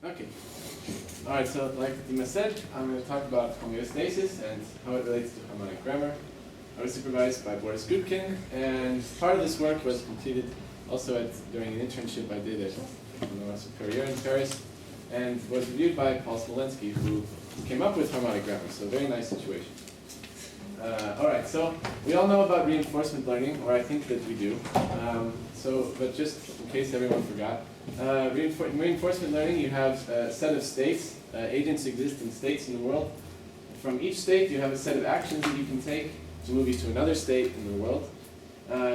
Okay. All right, so like Dima said, I'm going to talk about homeostasis and how it relates to harmonic grammar. I was supervised by Boris Gutkin, and part of this work was completed also during an internship I did at Homeostasis Superior in Paris, and was reviewed by Paul Smolensky, who came up with harmonic grammar, so very nice situation. All right, so we all know about reinforcement learning, or I think that we do. But just in case everyone forgot, reinforcement learning, you have a set of states. Agents exist in states in the world. From each state, you have a set of actions that you can take to move you to another state in the world.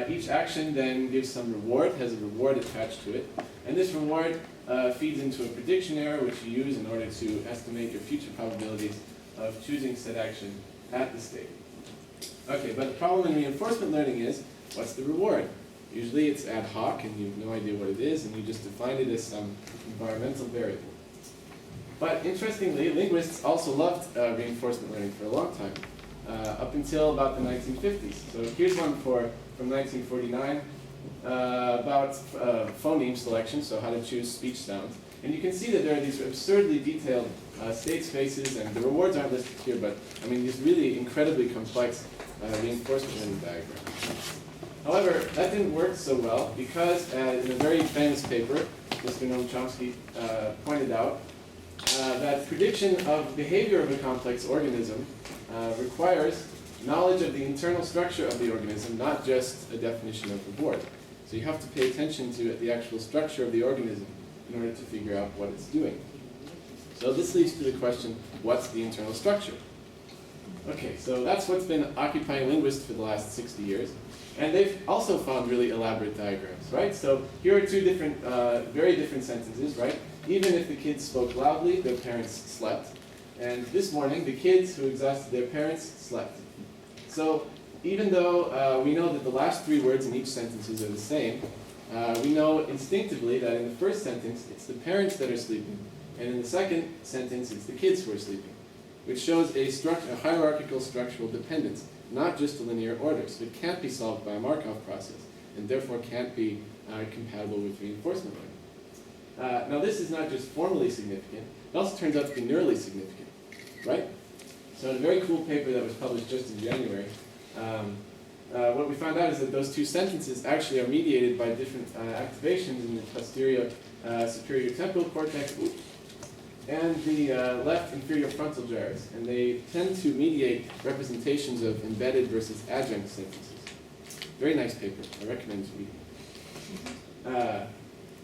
Each action then gives some reward, has a reward attached to it. And this reward feeds into a prediction error, which you use in order to estimate your future probabilities of choosing said action at the state. Okay, but the problem in reinforcement learning is, what's the reward? Usually it's ad hoc and you have no idea what it is, and you just define it as some environmental variable. But interestingly, linguists also loved reinforcement learning for a long time, up until about the 1950s. So here's one from 1949 about phoneme selection, so how to choose speech sounds. And you can see that there are these absurdly detailed state spaces, and the rewards aren't listed here, but I mean these really incredibly complex reinforcement learning diagrams. However, that didn't work so well because in a very famous paper, Mr. Noam Chomsky pointed out that prediction of behavior of a complex organism requires knowledge of the internal structure of the organism, not just a definition of reward. So you have to pay attention to the actual structure of the organism in order to figure out what it's doing. So this leads to the question, what's the internal structure? Okay, so that's what's been occupying linguists for the last 60 years. And they've also found really elaborate diagrams, right? So here are two different, very different sentences, right? Even if the kids spoke loudly, their parents slept. And this morning, the kids who exhausted their parents slept. So even though we know that the last three words in each sentence are the same, we know instinctively that in the first sentence, it's the parents that are sleeping. And in the second sentence, it's the kids who are sleeping, which shows a hierarchical structural dependence, not just a linear order. So it can't be solved by a Markov process, and therefore can't be compatible with reinforcement learning. Now this is not just formally significant, it also turns out to be neurally significant, right? So in a very cool paper that was published just in January, what we found out is that those two sentences actually are mediated by different activations in the posterior superior temporal cortex and the left inferior frontal gyrus, and they tend to mediate representations of embedded versus adjunct sentences. Very nice paper. I recommend reading.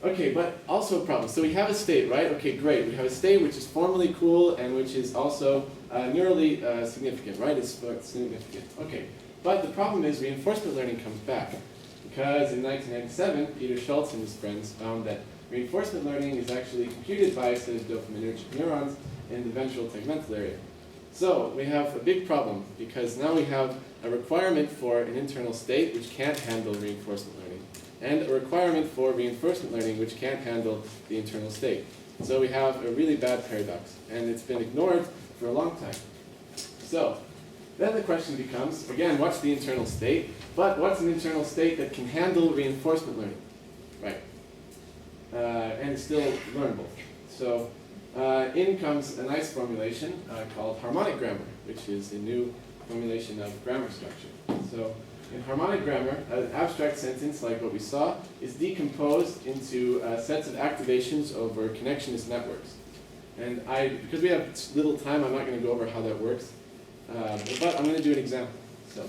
Okay, but also a problem. So we have a state, right? Okay, great. We have a state which is formally cool and which is also neurally significant, right? It's significant. Okay, but the problem is reinforcement learning comes back, because in 1997, Peter Schultz and his friends found that reinforcement learning is actually computed by a set of dopaminergic neurons in the ventral tegmental area. So we have a big problem, because now we have a requirement for an internal state which can't handle reinforcement learning, and a requirement for reinforcement learning which can't handle the internal state. So we have a really bad paradox, and it's been ignored for a long time. So then the question becomes, again, what's the internal state? But what's an internal state that can handle reinforcement learning? Right. And still learnable. So in comes a nice formulation called harmonic grammar, which is a new formulation of grammar structure. So in harmonic grammar, an abstract sentence like what we saw is decomposed into sets of activations over connectionist networks. And because we have little time, I'm not going to go over how that works, but I'm going to do an example. So,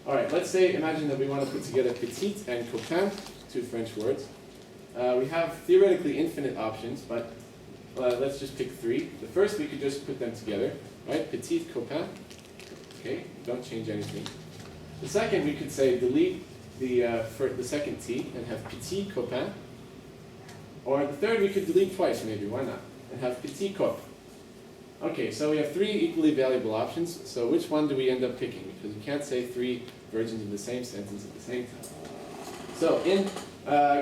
all right, let's say, imagine that we want to put together petite and copain, two French words. We have theoretically infinite options, but let's just pick three. The first, we could just put them together, right? Petite copain. Okay, don't change anything. The second, we could say delete the second T and have petit copain. Or the third, we could delete twice, maybe, why not? And have petit cop. Okay, so we have three equally valuable options. So which one do we end up picking? Because we can't say three versions of the same sentence at the same time. So in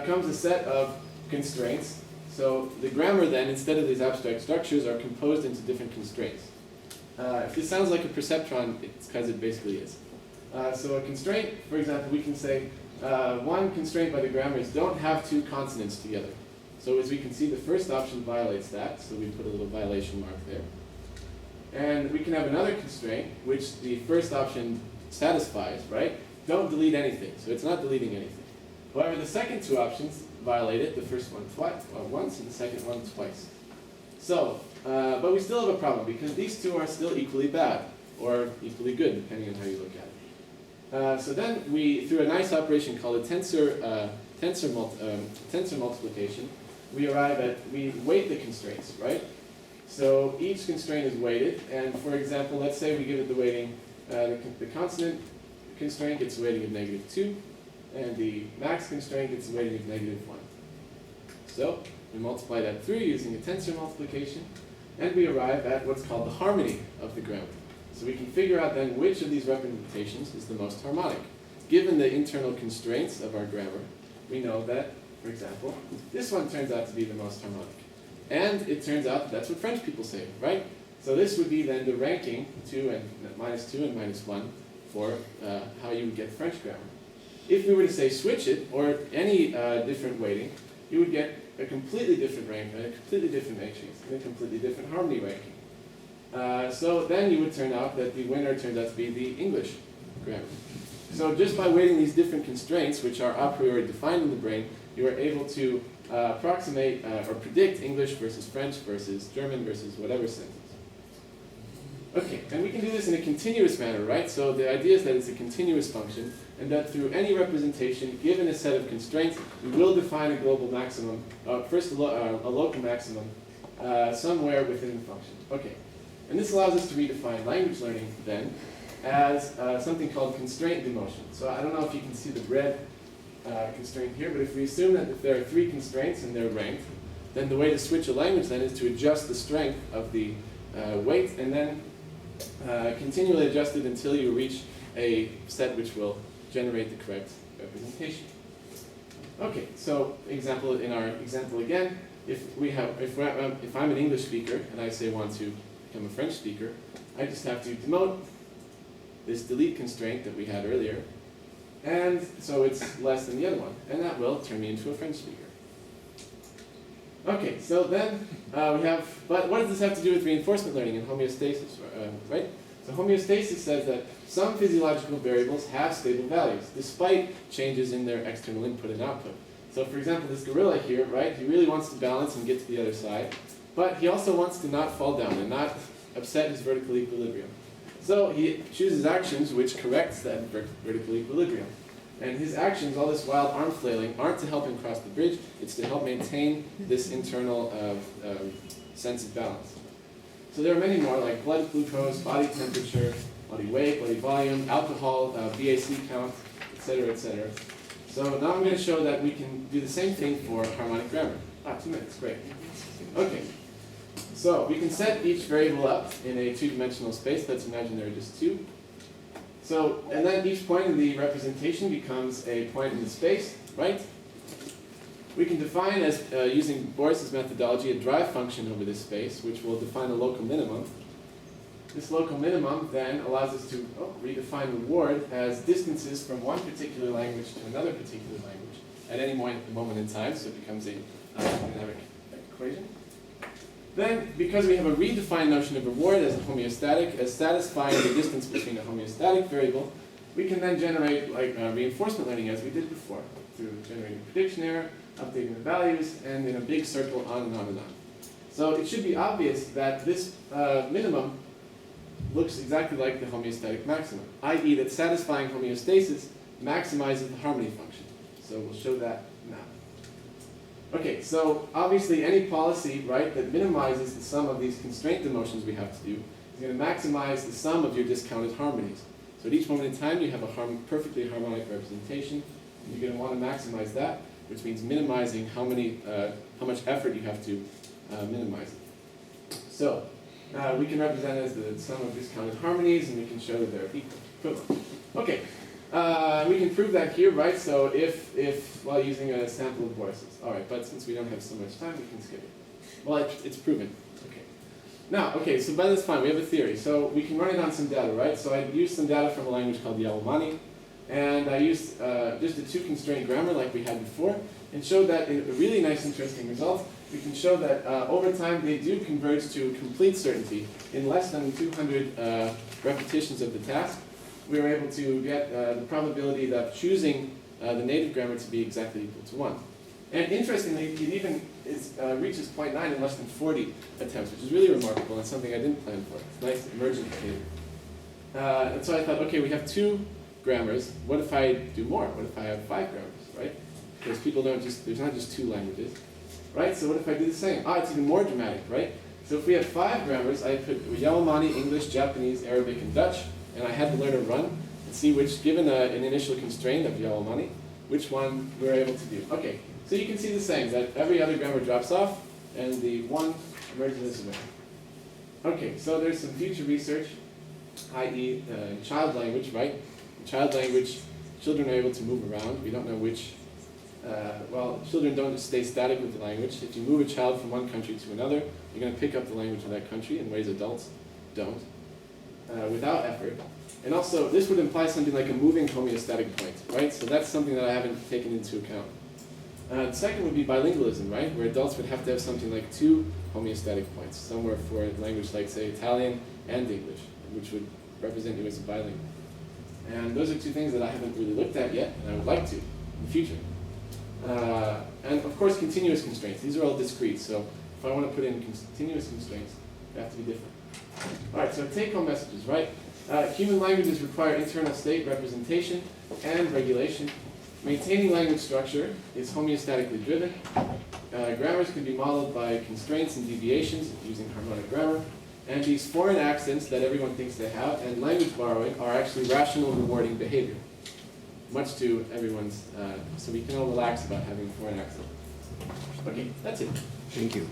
comes a set of constraints. So the grammar then, instead of these abstract structures, are composed into different constraints. If this sounds like a perceptron, it's because it basically is. So a constraint, for example, we can say one constraint by the grammar is don't have two consonants together. So as we can see, the first option violates that, so we put a little violation mark there. And we can have another constraint, which the first option satisfies, right? Don't delete anything, so it's not deleting anything. However, the second two options violate it, the first one once and the second one twice. So, but we still have a problem, because these two are still equally bad, or equally good, depending on how you look at it. So then we, through a nice operation called a tensor multiplication, we arrive at, we weight the constraints, right? So each constraint is weighted, and for example, let's say we give it the weighting, the consonant constraint gets a weighting of -2, and the max constraint gets a weighting of -1. So we multiply that through using a tensor multiplication, and we arrive at what's called the harmony of the grammar. So we can figure out then which of these representations is the most harmonic. Given the internal constraints of our grammar, we know that, for example, this one turns out to be the most harmonic. And it turns out that that's what French people say, right? So this would be then the ranking, -2 and -1, for how you would get French grammar. If we were to say switch it, or any different weighting, you would get a completely different rank, a completely different matrix, and a completely different harmony ranking. So then you would turn out that the winner turns out to be the English grammar. So just by weighting these different constraints, which are a priori defined in the brain, you are able to approximate or predict English versus French versus German versus whatever sentence. Okay, and we can do this in a continuous manner, right? So the idea is that it's a continuous function, and that through any representation, given a set of constraints, we will define a global maximum, first a local maximum, somewhere within the function. Okay, and this allows us to redefine language learning then as something called constraint demotion. So I don't know if you can see the red constraint here, but if we assume that if there are 3 constraints and they're ranked, then the way to switch a language then is to adjust the strength of the weight, and then continually adjust it until you reach a set which will generate the correct representation. Okay, so in our example again, if I'm an English speaker and I say want to become a French speaker, I just have to demote this delete constraint that we had earlier, and so it's less than the other one, and that will turn me into a French speaker. Okay, so then but what does this have to do with reinforcement learning and homeostasis, right? So homeostasis says that some physiological variables have stable values, despite changes in their external input and output. So for example, this gorilla here, right, he really wants to balance and get to the other side, but he also wants to not fall down and not upset his vertical equilibrium. So he chooses actions which corrects that vertical equilibrium. And his actions, all this wild arm flailing, aren't to help him cross the bridge, it's to help maintain this internal sense of balance. So there are many more, like blood glucose, body temperature, body weight, body volume, alcohol, BAC count, etc., etc. So now I'm going to show that we can do the same thing for harmonic grammar. 2 minutes, great. Okay, so we can set each variable up in a 2-dimensional space. Let's imagine there are just 2. So, and then each point in the representation becomes a point in the space, right? We can define, as using Boris's methodology, a drive function over this space, which will define a local minimum. This local minimum then allows us to redefine reward as distances from one particular language to another particular language at any moment in time, so it becomes a dynamic equation. Then, because we have a redefined notion of reward as a homeostatic, as satisfying the distance between a homeostatic variable, we can then generate reinforcement learning as we did before, through generating prediction error, updating the values, and in a big circle on and on and on. So it should be obvious that this minimum looks exactly like the homeostatic maximum, i.e. that satisfying homeostasis maximizes the harmony function. So we'll show that now. Okay, so obviously any policy, right, that minimizes the sum of these constraint demotions we have to do is going to maximize the sum of your discounted harmonies. So at each moment in time you have a perfectly harmonic representation, and you're going to want to maximize that, which means minimizing how much effort you have to minimize it. So we can represent it as the sum of discounted harmonies, and we can show that they're equivalent. Okay, we can prove that here, right? So if while using a sample of Boris's. All right, but since we don't have so much time, we can skip it. Well, it's proven. Okay. Now, okay, so that's fine. We have a theory. So we can run it on some data, right? So I used some data from a language called Yaomani, and I used just a 2-constraint grammar like we had before, and showed that in a really nice, interesting result. We can show that over time they do converge to complete certainty. In less than 200 repetitions of the task, we were able to get the probability of choosing the native grammar to be exactly equal to 1. And interestingly, it even reaches 0.9 in less than 40 attempts, which is really remarkable and something I didn't plan for. It's nice emergent behavior. And so I thought, okay, we have 2 grammars. What if I do more? What if I have 5 grammars, right? Because people don't there's not just 2 languages, right? So what if I do the same? It's even more dramatic, right? So if we have 5 grammars, I put Yaomani, English, Japanese, Arabic, and Dutch, and I had the learner run and see which, given an initial constraint of Yaomani, which one we're able to do. Okay, so you can see the same, that every other grammar drops off, and the one emerges as a winner. Okay, so there's some future research, i.e. Child language, right? In child language, children are able to move around. We don't know which, children don't just stay static with the language. If you move a child from one country to another, you're going to pick up the language of that country in ways adults don't, without effort. And also, this would imply something like a moving homeostatic point, right? So that's something that I haven't taken into account. The second would be bilingualism, right? Where adults would have to have something like 2 homeostatic points, somewhere for a language like, say, Italian and English, which would represent you as a bilingual. And those are 2 things that I haven't really looked at yet, and I would like to in the future. And of course, continuous constraints. These are all discrete, so if I want to put in continuous constraints, they have to be different. All right, so take-home messages, right? Human languages require internal state representation and regulation. Maintaining language structure is homeostatically driven. Grammars can be modeled by constraints and deviations using harmonic grammar. And these foreign accents that everyone thinks they have and language borrowing are actually rational, rewarding behavior. Much to everyone's, so we can all relax about having a foreign accent. Okay, that's it. Thank you.